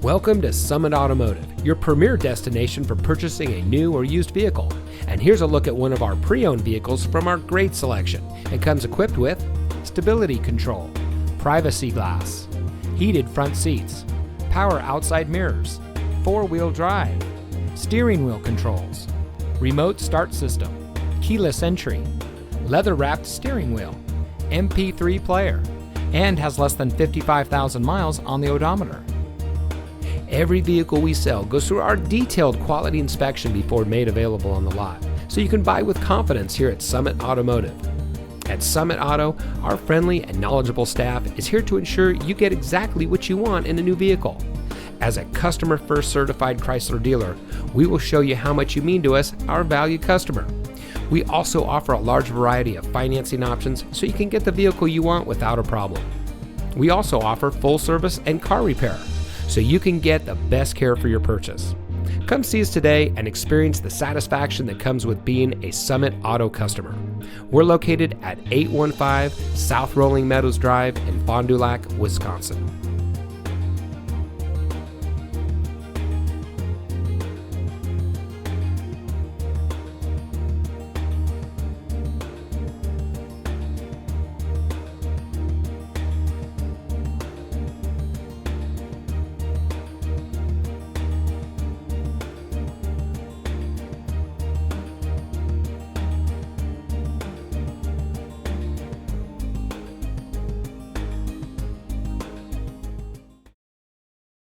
Welcome to Summit Automotive, your premier destination for purchasing a new or used vehicle. And here's a look at one of our pre-owned vehicles from our great selection. It comes equipped with stability control, privacy glass, heated front seats, power outside mirrors, four-wheel drive, steering wheel controls, remote start system, keyless entry, leather-wrapped steering wheel, MP3 player, and has less than 55,000 miles on the odometer. Every vehicle we sell goes through our detailed quality inspection before made available on the lot, so you can buy with confidence here at Summit Automotive. At Summit Auto, our friendly and knowledgeable staff is here to ensure you get exactly what you want in a new vehicle. As a customer-first certified Chrysler dealer, we will show you how much you mean to us, our valued customer. We also offer a large variety of financing options so you can get the vehicle you want without a problem. We also offer full service and car repair, so you can get the best care for your purchase. Come see us today and experience the satisfaction that comes with being a Summit Auto customer. We're located at 815 South Rolling Meadows Drive in Fond Du Lac, Wisconsin.